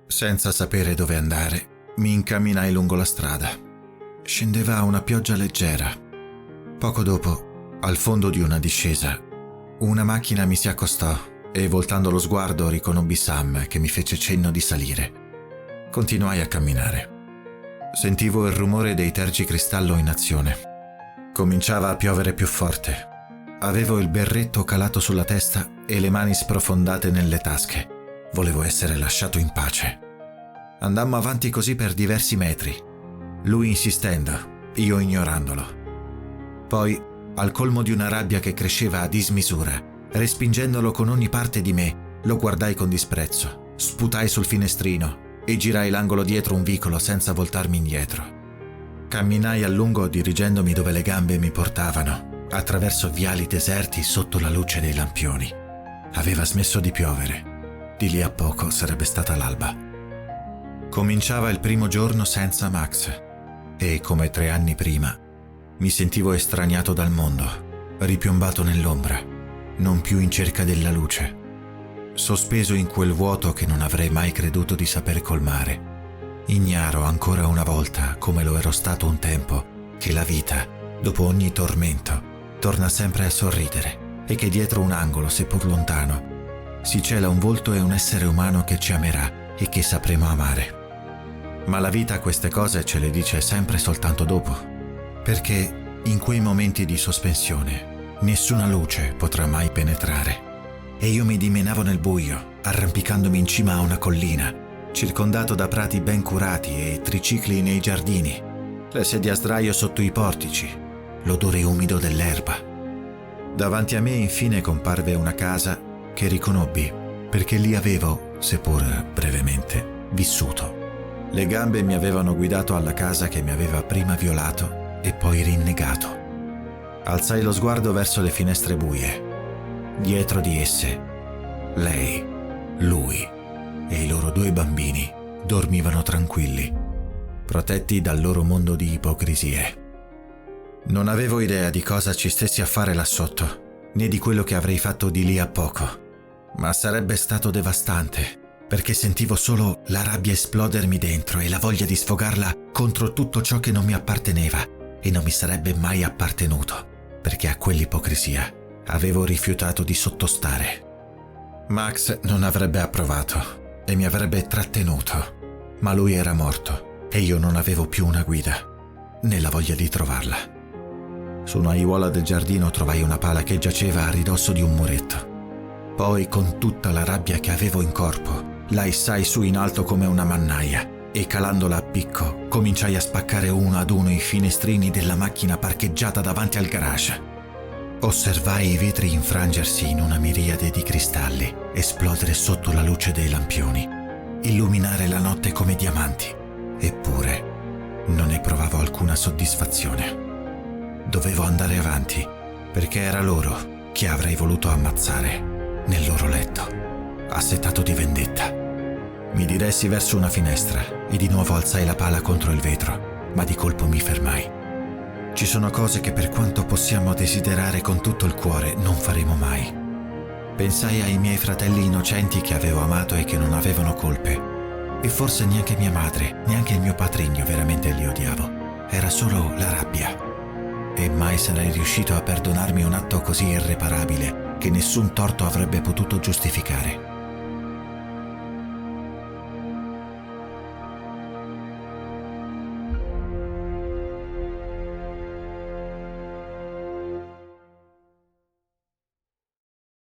Senza sapere dove andare, mi incamminai lungo la strada. Scendeva una pioggia leggera. Poco dopo, al fondo di una discesa, una macchina mi si accostò e, voltando lo sguardo, riconobbi Sam che mi fece cenno di salire. Continuai a camminare. Sentivo il rumore dei tergicristallo in azione. Cominciava a piovere più forte. Avevo il berretto calato sulla testa e le mani sprofondate nelle tasche. Volevo essere lasciato in pace. Andammo avanti così per diversi metri, lui insistendo, io ignorandolo. Poi, al colmo di una rabbia che cresceva a dismisura, respingendolo con ogni parte di me, lo guardai con disprezzo, sputai sul finestrino e girai l'angolo dietro un vicolo senza voltarmi indietro. Camminai a lungo dirigendomi dove le gambe mi portavano, attraverso viali deserti sotto la luce dei lampioni. Aveva smesso di piovere. Di lì a poco sarebbe stata l'alba. Cominciava il primo giorno senza Max e, come 3 anni prima, mi sentivo estraniato dal mondo, ripiombato nell'ombra, non più in cerca della luce, sospeso in quel vuoto che non avrei mai creduto di saper colmare. Ignaro ancora una volta, come lo ero stato un tempo, che la vita, dopo ogni tormento, torna sempre a sorridere e che dietro un angolo, seppur lontano, si cela un volto e un essere umano che ci amerà e che sapremo amare. Ma la vita queste cose ce le dice sempre soltanto dopo, perché in quei momenti di sospensione nessuna luce potrà mai penetrare. E io mi dimenavo nel buio, arrampicandomi in cima a una collina, circondato da prati ben curati e tricicli nei giardini, le sedie a sdraio sotto i portici, l'odore umido dell'erba. Davanti a me infine comparve una casa che riconobbi, perché lì avevo, seppur brevemente, vissuto. Le gambe mi avevano guidato alla casa che mi aveva prima violato e poi rinnegato. Alzai lo sguardo verso le finestre buie. Dietro di esse, lei, lui e i loro 2 bambini dormivano tranquilli, protetti dal loro mondo di ipocrisie. Non avevo idea di cosa ci stessi a fare là sotto, né di quello che avrei fatto di lì a poco. Ma sarebbe stato devastante, perché sentivo solo la rabbia esplodermi dentro e la voglia di sfogarla contro tutto ciò che non mi apparteneva e non mi sarebbe mai appartenuto, perché a quell'ipocrisia avevo rifiutato di sottostare. Max non avrebbe approvato e mi avrebbe trattenuto, ma lui era morto e io non avevo più una guida, né la voglia di trovarla. Su una aiuola del giardino trovai una pala che giaceva a ridosso di un muretto. Poi, con tutta la rabbia che avevo in corpo, la issai su in alto come una mannaia e, calandola a picco, cominciai a spaccare uno ad uno i finestrini della macchina parcheggiata davanti al garage. Osservai i vetri infrangersi in una miriade di cristalli, esplodere sotto la luce dei lampioni, illuminare la notte come diamanti. Eppure, non ne provavo alcuna soddisfazione. Dovevo andare avanti, perché era loro che avrei voluto ammazzare. Nel loro letto, assetato di vendetta. Mi diressi verso una finestra e di nuovo alzai la pala contro il vetro, ma di colpo mi fermai. Ci sono cose che, per quanto possiamo desiderare con tutto il cuore, non faremo mai. Pensai ai miei fratelli innocenti che avevo amato e che non avevano colpe. E forse neanche mia madre, neanche il mio patrigno veramente li odiavo. Era solo la rabbia. E mai sarei riuscito a perdonarmi un atto così irreparabile che nessun torto avrebbe potuto giustificare.